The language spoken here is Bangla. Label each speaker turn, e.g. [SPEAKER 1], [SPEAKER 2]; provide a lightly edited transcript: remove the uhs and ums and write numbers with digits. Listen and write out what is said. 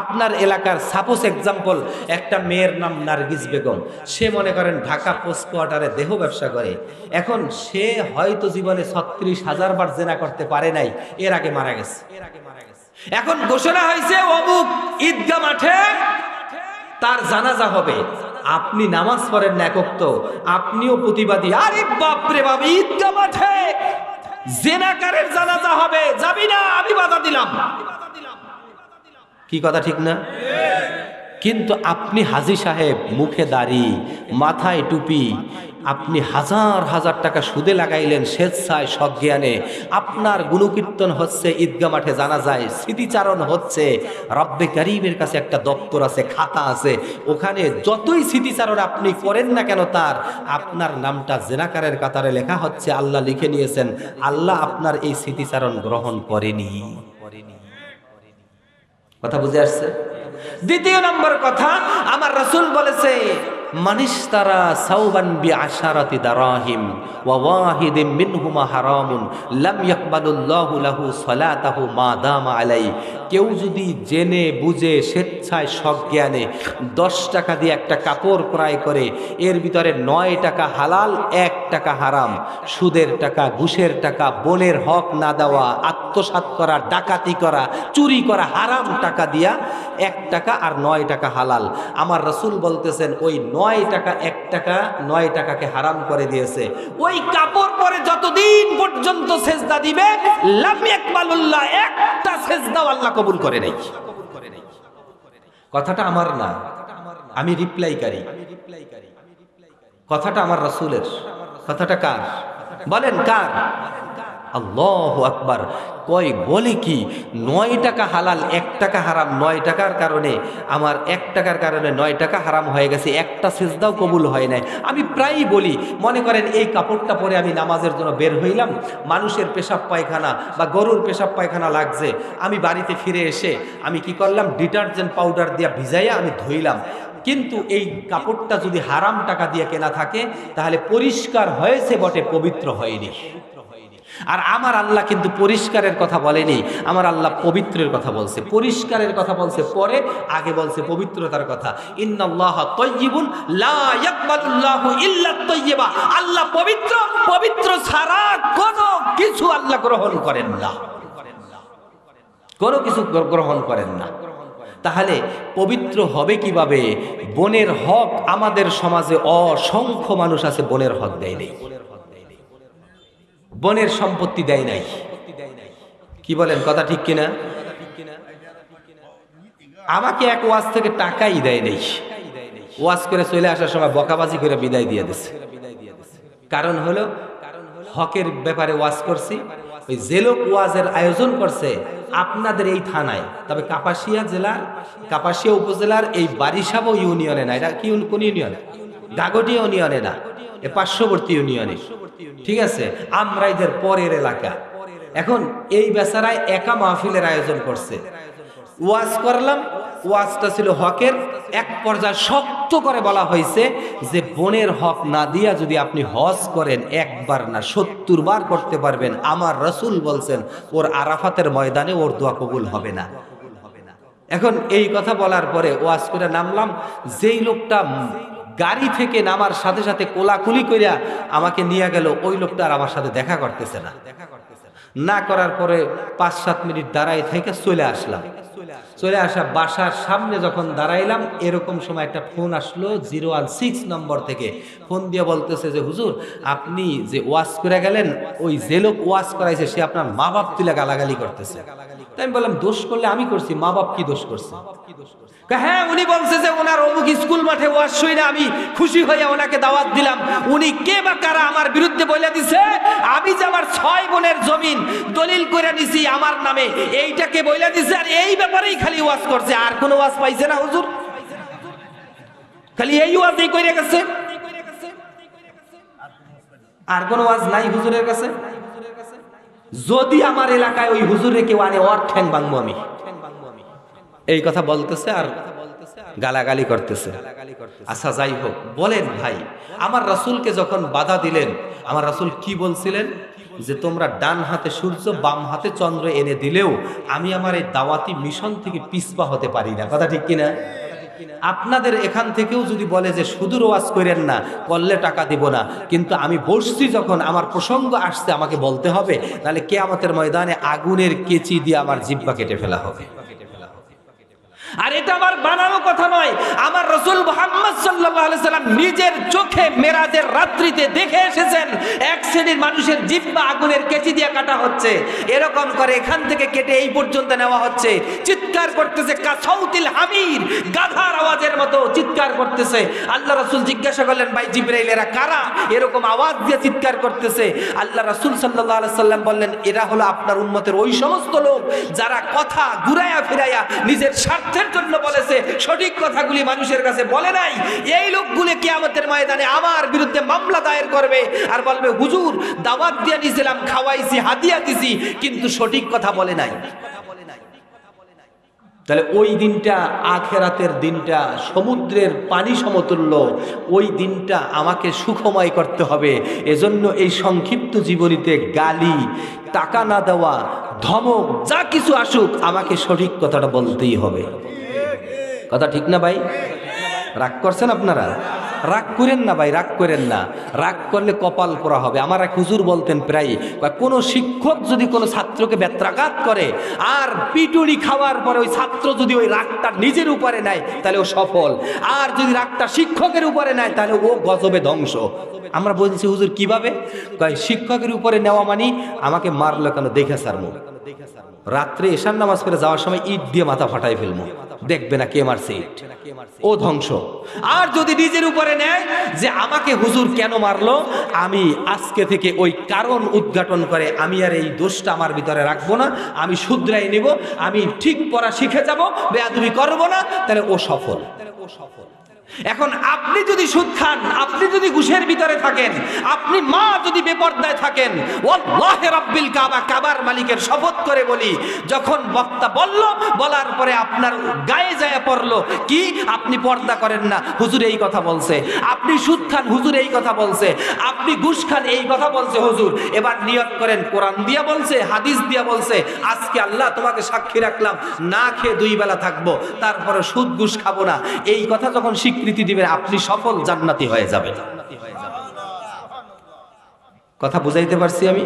[SPEAKER 1] আপনার এলাকার সাপোজ এক্সাম্পল, একটা মেয়ের নাম নার্গিস বেগম, সে মনে করেন ঢাকা পোস্ট কোয়ার্টারে দেহ ব্যবসা করে। এখন সে হয়তো জীবনে 36,000 বার জেনা করতে পারে নাই, এর আগে মারা গেছে। এখন ঘোষণা হয়েছে অমুক ঈদগাহ মাঠে তার জানাজা হবে। আপনি নামাজ পড়েন না একক, তো আপনিও প্রতিবাদী, আরে বাপরে বাপ, ঈদগাহ মাঠে জেনাকারের জানাজা হবে, যাবি না, আমি বাধা দিলাম। কি কথা ঠিক না? কিন্তু আপনি হাজী সাহেব, মুখে দাড়ি, মাথায় টুপি, আপনি হাজার হাজার টাকা সুদে লাগাইলেন স্বেচ্ছায় সজ্ঞানে, আপনার গুণকীর্তন হচ্ছে, ঈদগাহ মাঠে জানা যায়, স্মৃতিচারণ হচ্ছে। রব্বে কারীমের কাছে একটা দপ্তর আছে, খাতা আছে, ওখানে যতই স্মৃতিচারণ আপনি করেন না কেন, তার আপনার নামটা জেনাকারের কাতারে লেখা হচ্ছে, আল্লাহ লিখে নিয়েছেন। আল্লাহ আপনার এই স্মৃতিচারণ গ্রহণ করেনি। কথা বুঝে আসছে? দ্বিতীয় নম্বর কথা, আমার রাসূল বলেছে, মানিশতারা সাওবান বিআশারাতি দারাহিম ওয়া ওয়াহিদিম মিনহুমা হারামুন লাম ইয়াকবালুল্লাহু লাহু সালাতাহু মা দামা আলাই। কেউ যদি জেনে বুঝে স্বেচ্ছায় সজ্ঞানে 10 টাকা দিয়ে একটা কাপড় ক্রয় করে, এর ভিতরে 9 টাকা হালাল, 1 টাকা হারাম, সুদের টাকা, ঘুষের টাকা, বোনের হক না দেওয়া, আত্মসাৎ করা, ডাকাতি করা, চুরি করা, হারাম টাকা দিয়া 1 টাকা আর 9 টাকা হালাল। আমার রাসূল বলতেছেন, ওই 9 টাকা 1 টাকা 9 টাকাকে হারাম করে দিয়েছে। ওই কাপড় পরে যতদিন পর্যন্ত সেজদা দিবে, লাম ইয়াকবালুল্লাহ, একটা সেজদাও আল্লাহ কবুল করে নাই। কথাটা আমার না, আমি রিপ্লাইকারী। কথাটা আমার রাসূলের। কথাটা কার বলেন, কার? আল্লাহু আকবার। কয় বলে কি, 9 টাকা হালাল, 1 টাকা হারাম। 9 টাকার কারণে, আমার 1 টাকার কারণে 9 টাকা হারাম হয়ে গেছে, একটা সেজদাও কবুল হয় নাই। আমি প্রায়ই বলি, মনে করেন এই কাপড়টা পরে আমি নামাজের জন্য বের হইলাম, মানুষের পেশাব পায়খানা বা গরুর পেশাব পায়খানা লাগছে, আমি বাড়িতে ফিরে এসে আমি কি করলাম, ডিটারজেন্ট পাউডার দিয়া ভিজাইয়া আমি ধুইলাম। কিন্তু এই কাপড়টা যদি হারাম টাকা দিয়ে কেনা থাকে, তাহলে পরিষ্কার হয়েছে বটে, পবিত্র হয়নি। আর আমার আল্লাহ কিন্তু পরিষ্কারের কথা বলেনি, আমার আল্লাহ পবিত্রের কথা বলছে। পরিষ্কারের কথা বলছে পরে, আগে বলছে পবিত্রতার কথা। ইন্নাল্লাহা তাইয়্যিবুন লা ইয়াকবালুল্লাহু ইল্লা তাইয়্যিবা। আল্লাহ পবিত্র, পবিত্র ছাড়া কোনো কিছু আল্লাহ গ্রহণ করেন না, কোনো কিছু গ্রহণ করেন না। তাহলে পবিত্র হবে কিভাবে? বোনের হক, আমাদের সমাজে অসংখ্য মানুষ আছে বোনের হক দেয় নেই, বোনের সম্পত্তি দেয় নাই। কি বলেন, কথা ঠিক কিনা? আমাকে এক ওয়াজ থেকে টাকাই দেয় নেই, ওয়াজ করে চলে আসার সময় বকাবাজি করে বিদায় দিয়ে দিচ্ছে। কারণ হলো, হকের ব্যাপারে ওয়াজ করছি, ওই যে লোক ওয়াজের আয়োজন করছে আপনাদের এই থানায়, তবে কাপাসিয়া জেলার, কাপাসিয়া উপজেলার এই বারিশাব ইউনিয়নে না, এটা কি কোন ইউনিয়ন? গাগটি ইউনিয়নে না, এ পার্শ্ববর্তী ইউনিয়নে। ঠিক আছে, আমরা এদের পরের এলাকা। এখন এই বেচারায় একা মাহফিলের আয়োজন করছে, ওয়াজ করলাম, ওয়াজটা ছিল হকের। এক পর্যায়ে শক্ত করে বলা হয়েছে যে বোনের হক না দিয়া যদি আপনি হজ করেন, একবার না 70 বার করতে পারবেন। আমার রাসূল বলছেন, ওর আরাফাতের ময়দানে ওর দোয়া কবুল হবে না। এখন এই কথা বলার পরে ওয়াজ করে নামলাম, যেই লোকটা গাড়ি থেকে নামার সাথে সাথে কোলাকুলি কইরা আমাকে নিয়ে গেল, ওই লোকটা আর আমার সাথে দেখা করতেছে না। না করার পরে 5-7 মিনিট দাঁড়াই থেকে চলে আসলাম। চলে আসা বাসার সামনে যখন দাঁড়াইলাম, এরকম সময় একটা ফোন আসলো 016 নম্বর থেকে। ফোন দিয়ে বলতেছে যে, হুজুর আপনি যে ওয়াজ করে গেলেন, ওই যে লোক ওয়াজ করাইছে সে আপনার মা বাপ তুলে গালাগালি করতেছে। তাই আমি বললাম, দোষ করলে আমি করছি, মা বাপ কি দোষ করছে? হ্যাঁ, উনি বলছে যে ওনার অমুক স্কুল মাঠে ওয়াজ শুনে আমি খুশি হয়ে ওনাকে দাওয়াত দিলাম। উনি কে বা কারা আমার বিরুদ্ধে বলে দিছে, আমি যে আমার 6 বোনের জমিন দলিল করে নিছি আমার নামে, এইটাকে বলে দিছে, আর এই ব্যাপারেই খালি ওয়াজ করছে, আর কোনো ওয়াজ পাইছে না হুজুর, খালি এই ওয়াজই কইরা গেছে, আর কোনো ওয়াজ নাই হুজুরের কাছে। যদি আমার এলাকায় ওই হুজুরে কেউ আনে, ওর ঠ্যাং ভাঙবো আমি। এই কথা বলতেছে আর গালাগালি করতেছে। আচ্ছা যাই হোক, বলেন ভাই, আমার রাসূলকে যখন বাধা দিলেন, আমার রাসূল কি বলছিলেন? যে তোমরা ডান হাতে সূর্য বাম হাতে চন্দ্র এনে দিলেও আমি আমার এই দাওয়াতি মিশন থেকে পিছপা হতে পারি না। কথা ঠিক কিনা? আপনাদের এখান থেকেও যদি বলে যে শুধু ওয়াজ করেন না, করলে টাকা দিব না, কিন্তু আমি বসছি যখন আমার প্রসঙ্গ আসছে আমাকে বলতে হবে, নাহলে কিয়ামতের ময়দানে আগুনের কেচি দিয়ে আমার জিহ্বা কেটে ফেলা হবে। আর এটা আমার বানানো কথা নয়, আমার রাসূল মুহাম্মদ সাল্লাল্লাহু আলাইহি সাল্লাম নিজের চোখে মেরাজের রাত্রিতে দেখে এসেছেন এক শ্রেণীর মানুষের জিহ্বা আগুনের কেচি দিয়ে কাটা হচ্ছে, এরকম করে এখান থেকে কেটে এই পর্যন্ত নেওয়া হচ্ছে, চিৎকার করতেছে কাসাউতিল হামির, গাধার আওয়াজের মতো চিৎকার করতেছে। আল্লাহ রাসূল জিজ্ঞাসা করলেন, ভাই জিবরাইল এরা কারা এরকম আওয়াজ দিয়ে চিৎকার করতেছে? আল্লাহ রাসূল সাল্লাল্লাহু আলাইহি সাল্লাম বললেন, এরা হলো আপনার উম্মতের ওই সমস্ত লোক যারা কথা ঘুরাইয়া ফিরাইয়া নিজের স্বার্থে জন্য বলেছে, সঠিক কথাগুলি মানুষের কাছে বলে নাই। এই লোকগুলো কিয়ামতের ময়দানে আমার বিরুদ্ধে মামলা দায়ের করবে আর বলবে, হুজুর দাওয়াত দিয়ে নিয়েছিলাম, খাওয়াইছি, হাদিয়া দিছি, কিন্তু সঠিক কথা বলে নাই। তাহলে ওই দিনটা, আখেরাতের দিনটা সমুদ্রের পানি সমতুল্য, ওই দিনটা আমাকে সুখময় করতে হবে। এজন্য এই সংক্ষিপ্ত জীবনীতে গালি, টাকা না দেওয়া, ধমক, যা কিছু আসুক আমাকে সঠিক কথাটা বলতেই হবে। কথা ঠিক না ভাই? রাগ করছেন আপনারা? রাগ করেন না ভাই, রাগ করেন না। রাগ করলে কপাল পোড়া হবে। আমার এক হুজুর বলতেন প্রায়, কোনো শিক্ষক যদি কোনো ছাত্রকে ব্যত্রাঘাত করে আর পিটুনি খাওয়ার পরে ওই ছাত্র যদি ওই রাগটা নিজের উপরে নেয় তাহলে ও সফল, আর যদি রাগটা শিক্ষকের উপরে নেয় তাহলে ও গজবে ধ্বংস। আমরা বলছি, হুজুর কিভাবে? কয় শিক্ষকের উপরে নেওয়া মানে আমাকে মারলো কেন দেখে সারমু, রাত্রে এশার নামাজ পড়ে যাওয়ার সময় ইট দিয়ে মাথা ফাটাই ফেলবো, দেখবে না কে মারছে ইট, ও ধ্বংস। আর যদি নিজের উপরে নেয় যে আমাকে হুজুর কেন মারলো, আমি আজকে থেকে ওই কারণ উদ্ঘাটন করে আমি আর এই দোষটা আমার ভিতরে রাখবো না, আমি শুধরাই নিব, আমি ঠিক পড়া শিখে যাব, বেয়াদবি করবো না, তাহলে ও সফল। এখন আপনি যদি সুদ খান, আপনি যদি ঘুষের ভিতরে থাকেন, আপনি মা যদি বেপরদায় থাকেন, ওয়াল্লাহি রাব্বিল কাবা, কাবার মালিকের শপথ করে বলি, যখন বক্তা বলল, বলার পরে আপনার গায়ে যায় পড়লো কি আপনি পর্দা করেন না, হুজুর এই কথা বলছে, আপনি সুদ খান, হুজুর এই কথা বলছে, আপনি ঘুষ খান, এই কথা বলছে হুজুর, এবার নিয়ত করেন কোরআন দিয়া বলছে, হাদিস দিয়া বলছে, আজকে আল্লাহ তোমাকে সাক্ষী রাখলাম, না খেয়ে 2 বেলা থাকবো, তারপরে সুদ ঘুষ খাবো না, এই কথা যখন স্বীকৃতি দিবেন আপনি সফল, জান্নাতি হয়ে যাবেন। কথা বুঝাইতে পারছি আমি?